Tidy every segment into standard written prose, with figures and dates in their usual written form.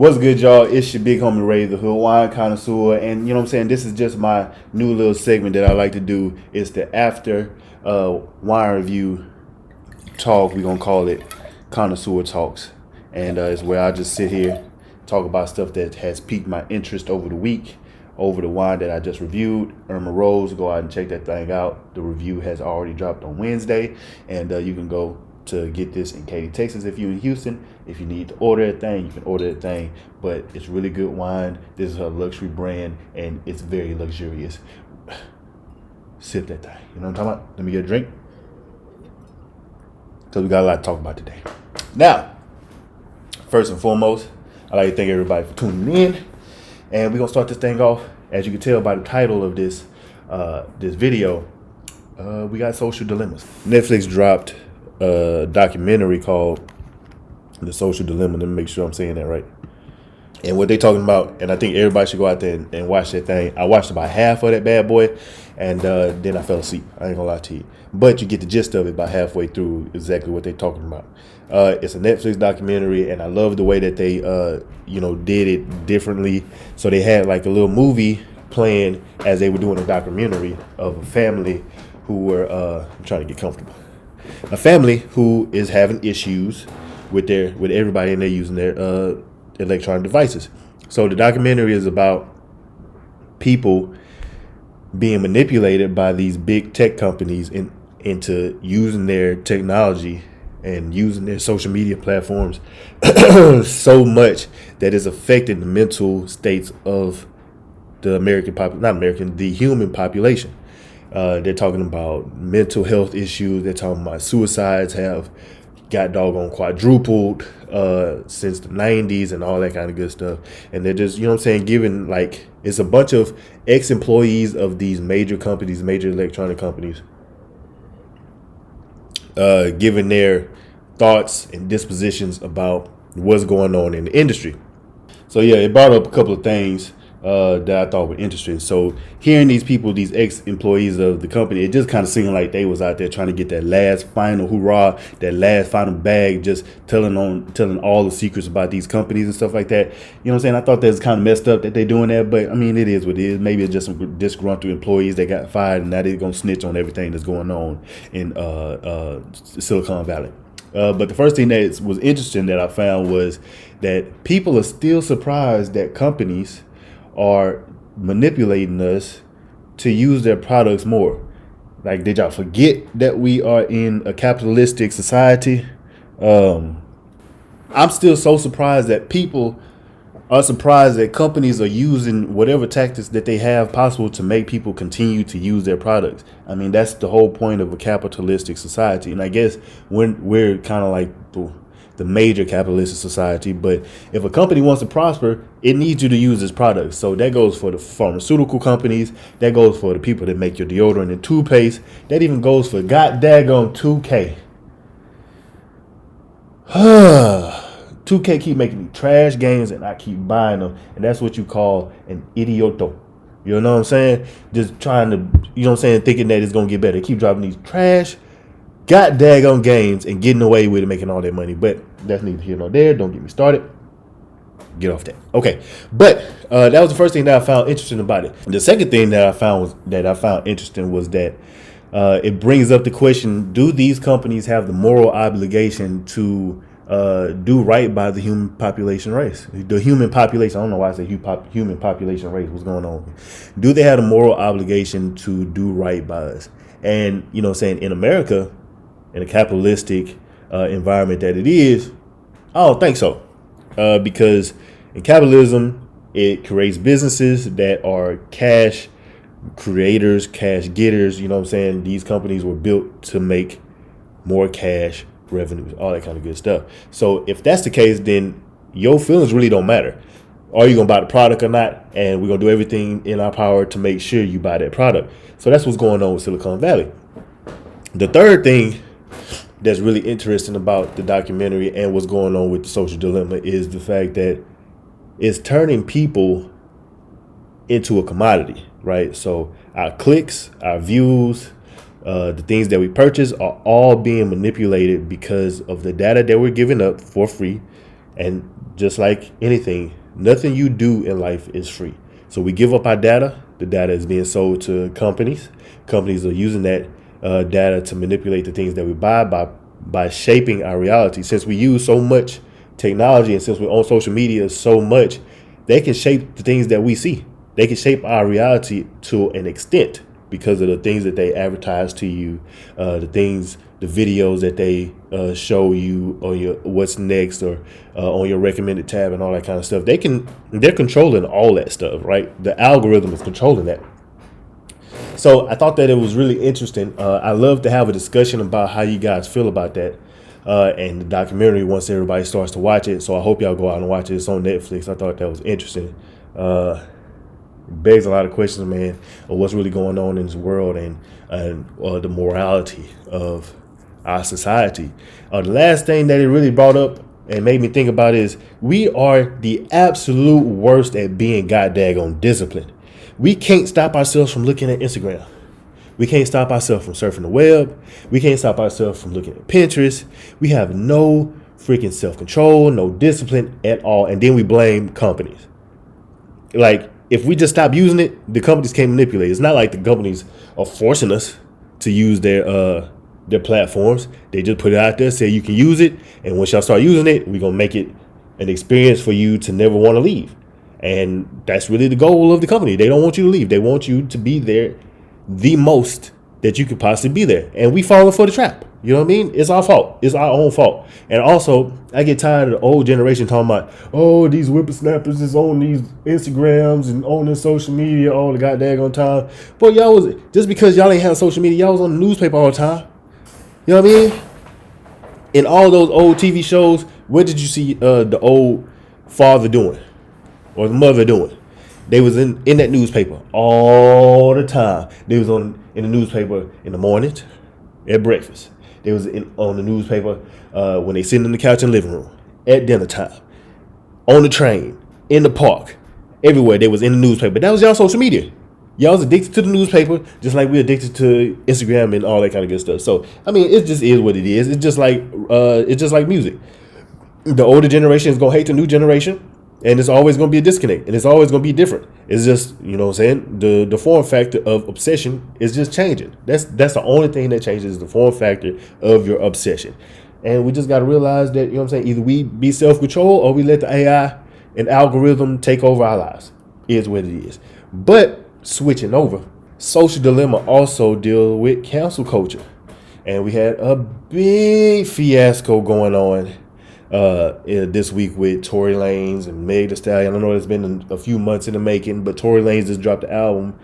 What's good, y'all? It's your big homie Ray, the Hood Wine Connoisseur, and you know what I'm saying. This is just my new little segment that I like to do. It's the after wine review talk. We're gonna call it Connoisseur Talks, and it's where I just sit here talk about stuff that has piqued my interest over the week, over the wine that I just reviewed. Irma Rose, go out and check that thing out. The review has already dropped on Wednesday, and you can go to get this in Katy, Texas. If you're in Houston, if you need to order a thing, you can order a thing. But it's really good wine. This is a luxury brand, and it's very luxurious. Sip that thing. You know what I'm talking about? Let me get a drink, because we got a lot to talk about today. Now, first and foremost, I'd like to thank everybody for tuning in. And we're going to start this thing off. As you can tell by the title of this video, we got social dilemmas. Netflix dropped a documentary called The Social Dilemma. Let me make sure I'm saying that right. And what they talking about, and I think everybody should go out there and watch that thing. I watched about half of that bad boy, and then I fell asleep. I ain't gonna lie to you. But you get the gist of it about halfway through, exactly what they're talking about. It's a Netflix documentary, and I love the way that they did it differently. So they had like a little movie playing as they were doing a documentary of a family who were I'm trying to get comfortable. A family who is having issues with everybody, and they're using their electronic devices. So the documentary is about people being manipulated by these big tech companies into using their technology and using their social media platforms so much that it's affecting the mental states of the the human population. They're talking about mental health issues. They're talking about suicides have got doggone quadrupled since the 90s and all that kind of good stuff. And they're just, you know what I'm saying, giving, like, it's a bunch of ex-employees of these major companies, major electronic companies, giving their thoughts and dispositions about what's going on in the industry. So yeah, it brought up a couple of things that I thought were interesting. So hearing these people, these ex-employees of the company, it just kind of seemed like they was out there trying to get that last final hoorah, that last final bag, just telling all the secrets about these companies and stuff like that. You know what I'm saying? I thought that was kind of messed up that they're doing that, but I mean, it is what it is. Maybe it's just some disgruntled employees that got fired, and now they're gonna snitch on everything that's going on in Silicon Valley. But the first thing that was interesting that I found was that people are still surprised that companies are manipulating us to use their products more. Like, did y'all forget that we are in a capitalistic society? I'm still so surprised that people are surprised that companies are using whatever tactics that they have possible to make people continue to use their products. I mean, that's the whole point of a capitalistic society. And I guess we're kind of like the major capitalistic society, but if a company wants to prosper, it needs you to use its products. So that goes for the pharmaceutical companies, that goes for the people that make your deodorant and toothpaste, that even goes for daggone 2K. 2K keep making trash games, and I keep buying them, and that's what you call an idioto. You know what I'm saying? Just trying to, you know what I'm saying, thinking that it's gonna get better. They keep dropping these trash daggone games and getting away with it, making all that money. But that's neither here nor there. Don't get me started. Get off that. Okay, but that was the first thing that I found interesting about it. The second thing that I found interesting was that it brings up the question: do these companies have the moral obligation to do right by the human population race? The human population. I don't know why I say human population race. What's going on? Do they have the moral obligation to do right by us? And you know what I'm saying, in America, in a capitalistic environment that it is, I don't think so. Because in capitalism, it creates businesses that are cash creators, cash getters. You know what I'm saying? These companies were built to make more cash revenues, all that kind of good stuff. So if that's the case, then your feelings really don't matter. Are you going to buy the product or not? And we're going to do everything in our power to make sure you buy that product. So that's what's going on with Silicon Valley. The third thing that's really interesting about the documentary and what's going on with the social dilemma is the fact that it's turning people into a commodity, right? So our clicks, our views, the things that we purchase are all being manipulated because of the data that we're giving up for free And just like anything, nothing you do in life is free. So we give up our data. The data is being sold to companies. Companies are using that data to manipulate the things that we buy by shaping our reality. Since we use so much technology and since we're on social media so much, they can shape the things that we see. They can shape our reality to an extent because of the things that they advertise to you, the videos that they show you on your what's next or on your recommended tab and all that kind of stuff. They're controlling all that stuff, right? The algorithm is controlling that. So I thought that it was really interesting. I love to have a discussion about how you guys feel about that. And the documentary, once everybody starts to watch it. So I hope y'all go out and watch it. It's on Netflix. I thought that was interesting. Begs a lot of questions, man, of what's really going on in this world and the morality of our society. The last thing that it really brought up and made me think about is we are the absolute worst at being goddamn disciplined. We can't stop ourselves from looking at Instagram. We can't stop ourselves from surfing the web. We can't stop ourselves from looking at Pinterest. We have no freaking self-control, no discipline at all. And then we blame companies. Like, if we just stop using it, the companies can't manipulate. It's not like the companies are forcing us to use their platforms. They just put it out there, say you can use it. And once y'all start using it, we're going to make it an experience for you to never want to leave. And that's really the goal of the company. They don't want you to leave. They want you to be there the most that you could possibly be there. And we falling for the trap. You know what I mean? It's our fault. It's our own fault. And also, I get tired of the old generation talking about, oh, these whippersnappers is on these Instagrams and on this social media all the goddamn time. But y'all was, just because y'all ain't have social media, y'all was on the newspaper all the time. You know what I mean? In all those old TV shows, what did you see the old father doing? Or the mother doing? They was in that newspaper all the time. They was in the newspaper in the mornings, at breakfast. They was on the newspaper when they sitting in the couch in the living room, at dinner time, on the train, in the park, everywhere. They was in the newspaper. That was y'all social media. Y'all was addicted to the newspaper, just like we're addicted to Instagram and all that kind of good stuff. So I mean, it just is what it is. It's just like music. The older generation is gonna hate the new generation. And it's always going to be a disconnect. And it's always going to be different. It's just, you know what I'm saying? The form factor of obsession is just changing. That's the only thing that changes, is the form factor of your obsession. And we just got to realize that, you know what I'm saying? Either we be self-control or we let the AI and algorithm take over our lives. Is what it is. But switching over, Social Dilemma also deal with cancel culture. And we had a big fiasco going on this week with Tory Lanez and Meg Thee Stallion. I know it's been a few months in the making, but Tory Lanez just dropped the album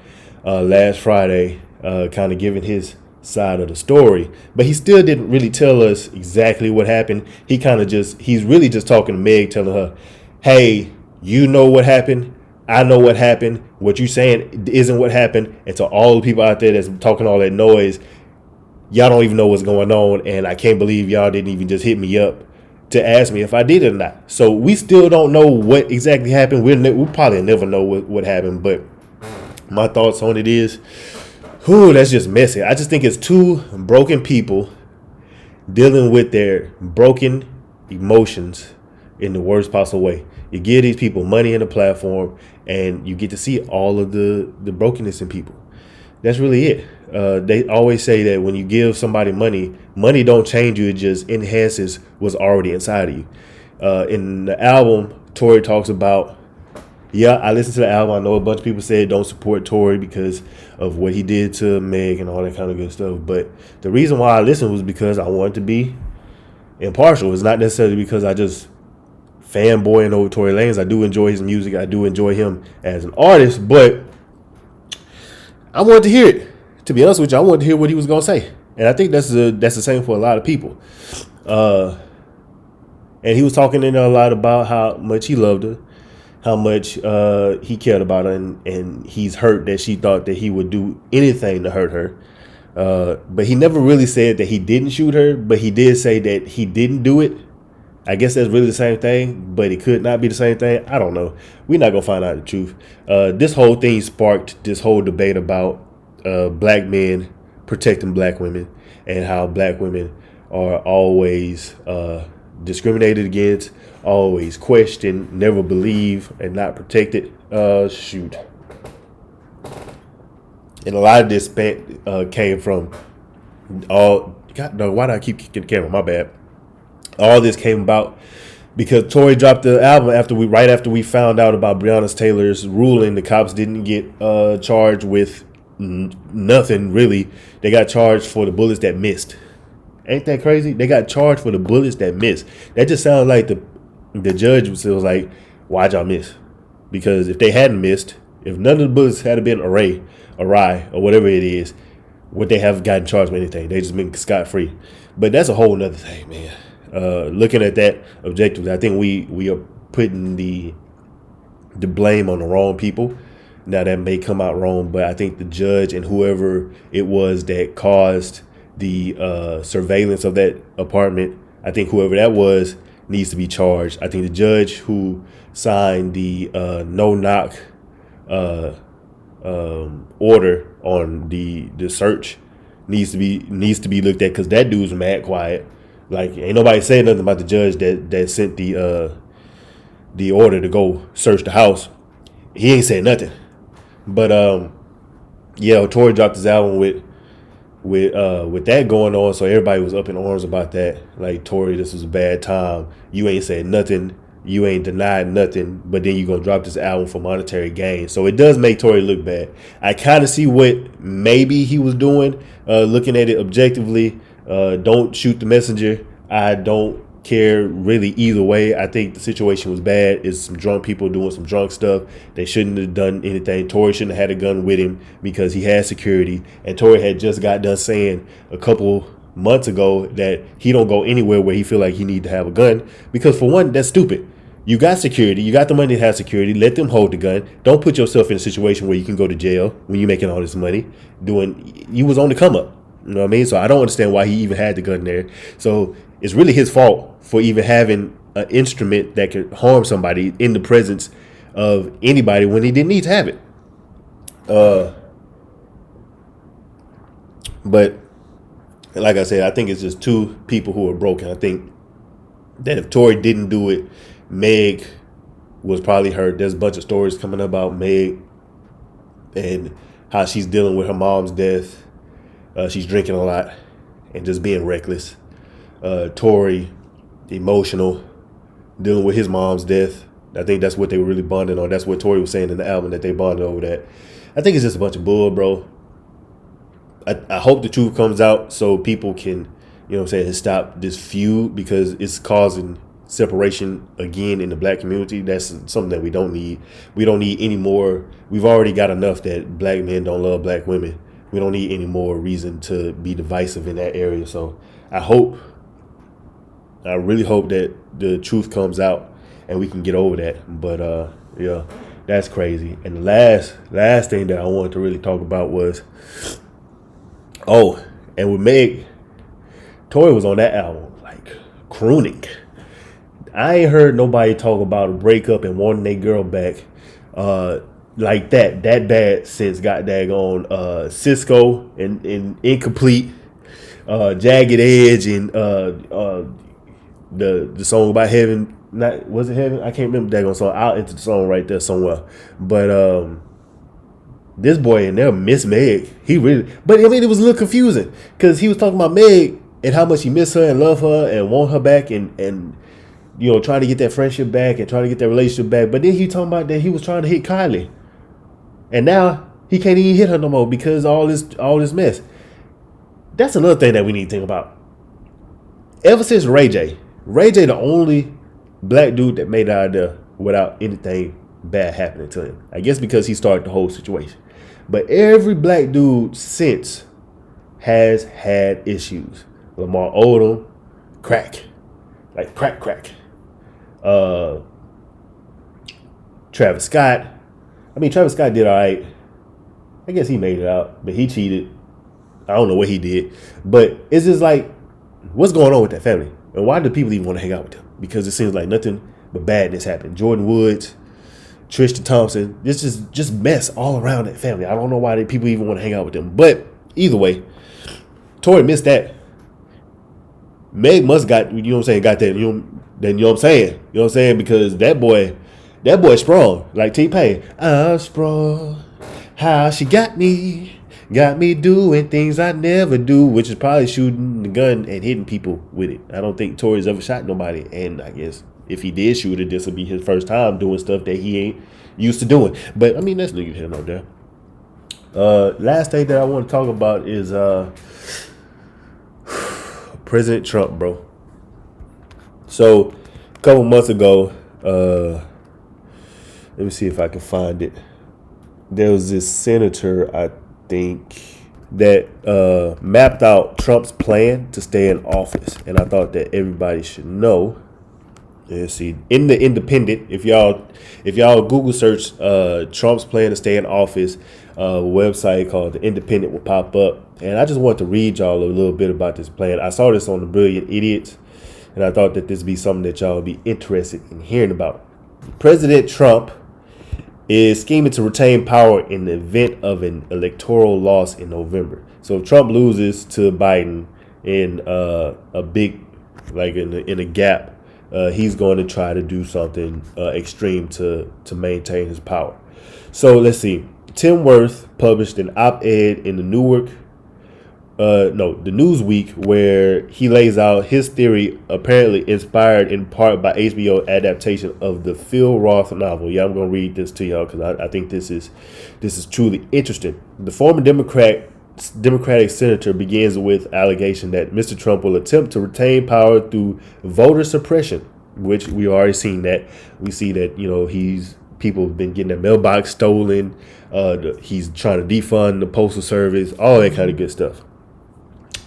last Friday, kind of giving his side of the story. But he still didn't really tell us exactly what happened. He's really just talking to Meg, telling her, hey, you know what happened. I know what happened. What you saying isn't what happened. And to all the people out there that's talking all that noise, y'all don't even know what's going on. And I can't believe y'all didn't even just hit me up to ask me if I did it or not. So we still don't know what exactly happened. We'll probably never know what happened. But my thoughts on it is, that's just messy. I just think it's two broken people dealing with their broken emotions in the worst possible way. You give these people money and a platform, and you get to see all of the brokenness in people. That's really it. They always say that when you give somebody money don't change you. It just enhances what's already inside of you. In the album, Tory talks about, I listened to the album. I know a bunch of people said don't support Tory because of what he did to Meg and all that kind of good stuff. But the reason why I listened was because I wanted to be impartial. It's not necessarily because I just fanboying over Tory Lanez. I do enjoy his music. I do enjoy him as an artist, but I wanted to hear it. To be honest with you, I wanted to hear what he was going to say. And I think that's the same for a lot of people. And he was talking in there a lot about how much he loved her, how much he cared about her, and he's hurt that she thought that he would do anything to hurt her. But he never really said that he didn't shoot her, but he did say that he didn't do it. I guess that's really the same thing, but it could not be the same thing. I don't know. We're not going to find out the truth. This whole thing sparked this whole debate about black men protecting black women and how black women are always discriminated against, always questioned, never believe, and not protected. Shoot. And a lot of this came from all. God, no, why do I keep kicking the camera? My bad. All this came about because Tory dropped the album right after we found out about Breonna Taylor's ruling. The cops didn't get charged with nothing really. They got charged for the bullets that missed. Ain't that crazy? They got charged for the bullets that missed. That just sounds like the judge was like, why'd y'all miss? Because if they hadn't missed, if none of the bullets had been awry, or whatever it is, would they have gotten charged with anything? They just been scot-free. But that's a whole nother thing, man. Looking at that objectively, I think we are putting the blame on the wrong people. Now that may come out wrong, but I think the judge and whoever it was that caused the surveillance of that apartment, I think whoever that was needs to be charged. I think the judge who signed the no-knock order on the search needs to be looked at, because that dude's mad quiet. Like, ain't nobody saying nothing about the judge that sent the order to go search the house. He ain't saying nothing. But Tory dropped his album with that going on, so everybody was up in arms about that. Like, Tory, this was a bad time. You ain't said nothing. You ain't denied nothing, but then you're going to drop this album for monetary gain. So it does make Tory look bad. I kind of see what maybe he was doing, looking at it objectively. Don't shoot the messenger. I don't care really either way. I think the situation was bad. It's some drunk people doing some drunk stuff. They shouldn't have done anything. Tory shouldn't have had a gun with him because he had security. And Tory had just got done saying a couple months ago that he don't go anywhere where he feel like he need to have a gun, because for one, that's stupid. You got security. You got the money to have security. Let them hold the gun. Don't put yourself in a situation where you can go to jail when you're making all this money. You was on the come up. You know what I mean? So I don't understand why he even had the gun there. So it's really his fault for even having an instrument that could harm somebody in the presence of anybody when he didn't need to have it. But like I said, I think it's just two people who are broken. I think that if Tory didn't do it, Meg was probably hurt. There's a bunch of stories coming about Meg and how she's dealing with her mom's death. She's drinking a lot and just being reckless. Tory, emotional, dealing with his mom's death. I think that's what they were really bonding on. That's what Tory was saying in the album, that they bonded over that. I think it's just a bunch of bull, bro. I hope the truth comes out so people can, stop this feud, because it's causing separation again in the black community. That's something that we don't need. We don't need any more. We've already got enough that black men don't love black women. We don't need any more reason to be divisive in that area. So I really hope that the truth comes out and we can get over that. But that's crazy. And the last thing that I wanted to really talk about was, and with Meg, Tory was on that album like crooning. I ain't heard nobody talk about a breakup and wanting their girl back like that bad since got daggone Cisco and Incomplete, Jagged Edge, and the song about heaven. Was it heaven? I can't remember that daggone song. I'll enter the song right there somewhere. But this boy in there miss Meg. But I mean, it was a little confusing because he was talking about Meg and how much he miss her and love her and want her back and trying to get that friendship back and trying to get that relationship back. But then he talking about that he was trying to hit Kylie. And now he can't even hit her no more because all this mess. That's another thing that we need to think about. Ever since Ray J, the only black dude that made it out of there without anything bad happening to him. I guess because he started the whole situation. But every black dude since has had issues. Lamar Odom, crack. Like crack. Travis Scott. I mean, Travis Scott did all right. I guess he made it out, but he cheated. I don't know what he did. But it's just like, what's going on with that family? And why do people even want to hang out with them? Because it seems like nothing but badness happened. Jordan Woods, Tristan Thompson, this is just mess all around that family. I don't know why people even want to hang out with them. But either way, Tory missed that. Meg must got, you know what I'm saying, got that, then you know what I'm saying? You know what I'm saying? Because that boy sprung. Like T-Pain. I'm sprung. How she got me doing things I never do, which is probably shooting the gun and hitting people with it. I don't think Torys ever shot nobody. And I guess if he did shoot it, this will be his first time doing stuff that he ain't used to doing. But I mean, that's nigga here no there. Last thing that I want to talk about is President Trump, bro. So a couple months ago, let me see if I can find it. There was this senator, I think, that mapped out Trump's plan to stay in office, and I thought that everybody should know. Let's see, in the Independent, if y'all Google search Trump's plan to stay in office, a website called The Independent will pop up, and I just want to read y'all a little bit about this plan. I saw this on The Brilliant Idiots, and I thought that this would be something that y'all would be interested in hearing about. President Trump is scheming to retain power in the event of an electoral loss in November. So if Trump loses to Biden in a big, like in a gap, he's going to try to do something extreme to maintain his power. So let's see. Tim Worth published an op-ed in the Newsweek, where he lays out his theory, apparently inspired in part by HBO adaptation of the Phil Roth novel. Yeah, I'm going to read this to y'all because I think this is truly interesting. The former Democratic senator begins with allegation that Mr. Trump will attempt to retain power through voter suppression, which we already seen that. We see that, people have been getting their mailbox stolen. He's trying to defund the postal service, all that kind of good stuff.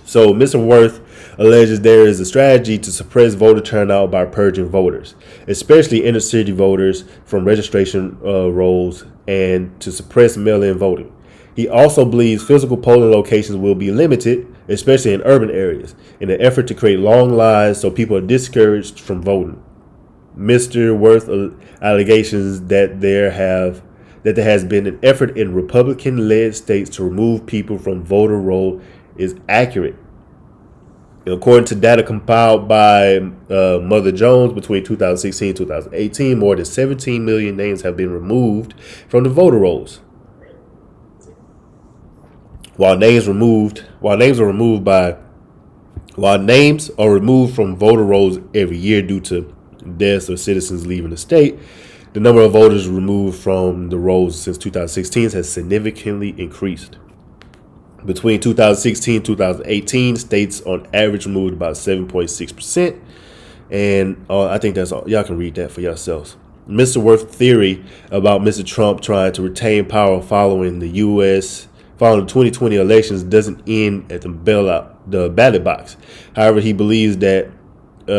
So Mr. Worth alleges there is a strategy to suppress voter turnout by purging voters, especially inner city voters, from registration rolls, and to suppress mail-in voting. He also believes physical polling locations will be limited, especially in urban areas, in an effort to create long lines so people are discouraged from voting. Mr. Worth allegations that there has been an effort in Republican-led states to remove people from voter roll is accurate. According to data compiled by Mother Jones between 2016 and 2018, more than 17 million names have been removed from the voter rolls. While names are removed from voter rolls every year due to deaths or citizens leaving the state, the number of voters removed from the rolls since 2016 has significantly increased. Between 2016 and 2018, states on average removed about 7.6%. And I think that's all. Y'all can read that for yourselves. Mr. Worth's theory about Mr. Trump trying to retain power following the 2020 elections doesn't end at the ballot box. However, he believes that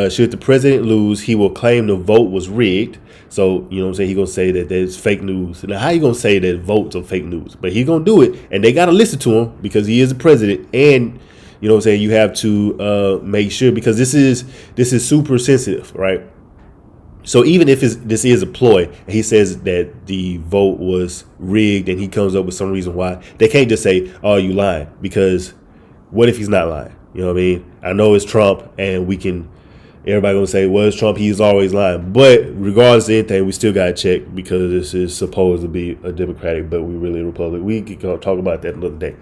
should the president lose, he will claim the vote was rigged. So, you know what I'm saying? He's going to say that there's fake news. Now, how you going to say that votes are fake news? But he's going to do it, and they got to listen to him because he is the president. And, you know what I'm saying, you have to make sure, because this is super sensitive, right? So even if this is a ploy, and he says that the vote was rigged and he comes up with some reason why, they can't just say, oh, you lying, because what if he's not lying? You know what I mean? I know it's Trump, and everybody gonna say, well, it's Trump, he's always lying. But regardless of anything, we still gotta check, because this is supposed to be a Democratic, but we really a Republic. We can talk about that another day.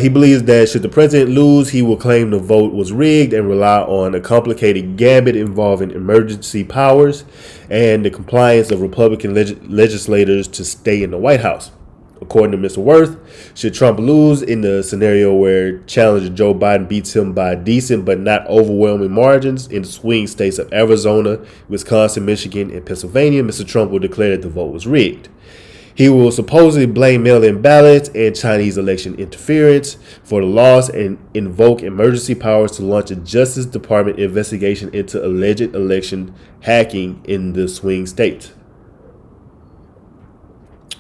He believes that should the president lose, he will claim the vote was rigged and rely on a complicated gambit involving emergency powers and the compliance of Republican legislators to stay in the White House. According to Mr. Worth, should Trump lose in the scenario where challenger Joe Biden beats him by decent but not overwhelming margins in the swing states of Arizona, Wisconsin, Michigan, and Pennsylvania, Mr. Trump will declare that the vote was rigged. He will supposedly blame mail-in ballots and Chinese election interference for the loss and invoke emergency powers to launch a Justice Department investigation into alleged election hacking in the swing states.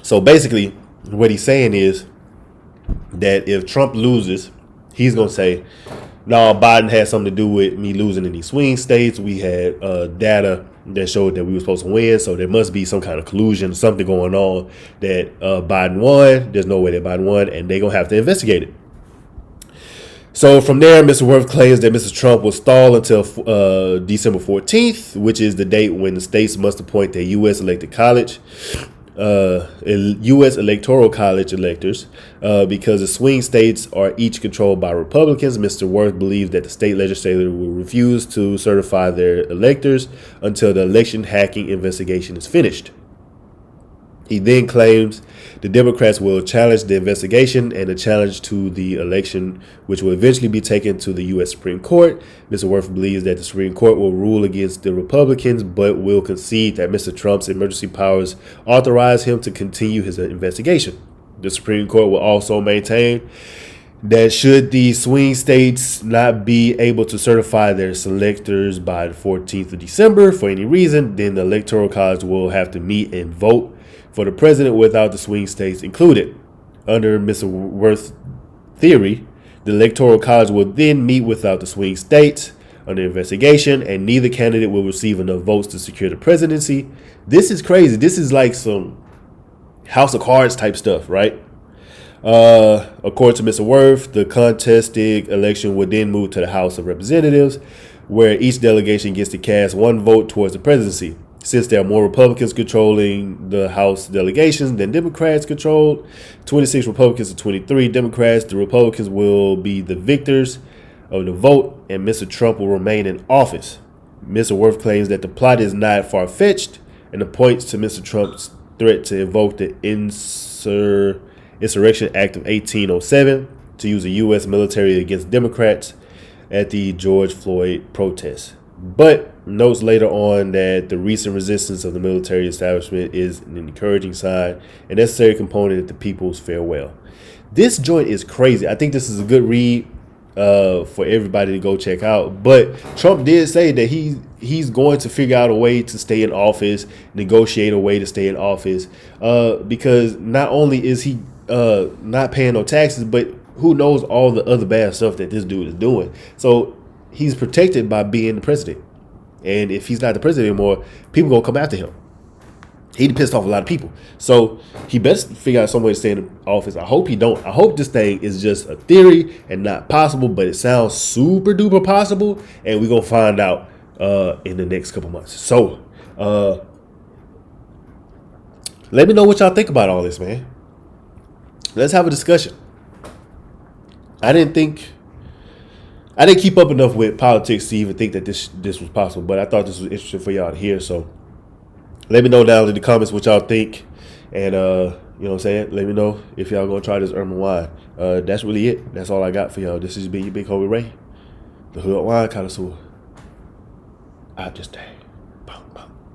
So basically, what he's saying is that if Trump loses, he's going to say, no, Biden had something to do with me losing in these swing states. We had data that showed that we were supposed to win, so there must be some kind of collusion, something going on that Biden won. There's no way that Biden won, and they're going to have to investigate it. So from there, Mr. Worth claims that Mr. Trump will stall until December 14th, which is the date when the states must appoint their U.S. U.S. Electoral College electors, because the swing states are each controlled by Republicans. Mr. Worth believes that the state legislature will refuse to certify their electors until the election hacking investigation is finished. He then claims the Democrats will challenge the investigation and the challenge to the election, which will eventually be taken to the U.S. Supreme Court. Mr. Worth believes that the Supreme Court will rule against the Republicans, but will concede that Mr. Trump's emergency powers authorize him to continue his investigation. The Supreme Court will also maintain that should the swing states not be able to certify their selectors by the 14th of December for any reason, then the Electoral College will have to meet and vote for the president without the swing states included. Under Mr. Worth's theory, the Electoral College will then meet without the swing states under investigation, and neither candidate will receive enough votes to secure the presidency. This is crazy. This is like some House of Cards type stuff, right? According to Mr. Worth, the contested election would then move to the House of Representatives, where each delegation gets to cast one vote towards the presidency. Since there are more Republicans controlling the House delegations than Democrats controlled, 26 Republicans to 23 Democrats, the Republicans will be the victors of the vote, and Mr. Trump will remain in office. Mr. Worth claims that the plot is not far-fetched and points to Mr. Trump's threat to invoke the Insurrection Act of 1807 to use the U.S. military against Democrats at the George Floyd protests, but notes later on that the recent resistance of the military establishment is an encouraging sign and necessary component of the people's farewell. This joint is crazy. I think this is a good read for everybody to go check out. But Trump did say that he's going to figure out a way to stay in office, negotiate a way to stay in office, because not only is he not paying no taxes, but who knows all the other bad stuff that this dude is doing. So he's protected by being the president. And if he's not the president anymore, people gonna come after him. He pissed off a lot of people. So he best figure out some way to stay in office. I hope he don't. I hope this thing is just a theory and not possible, but it sounds super duper possible. And we're gonna find out in the next couple months. So let me know what y'all think about all this, man. Let's have a discussion. I didn't keep up enough with politics to even think that this was possible, but I thought this was interesting for y'all to hear. So let me know down in the comments what y'all think, and you know what I'm saying. Let me know if y'all gonna try this Urban wine. That's really it. That's all I got for y'all. This has been your big homie Ray, the Hood Wine Connoisseur. Out this day.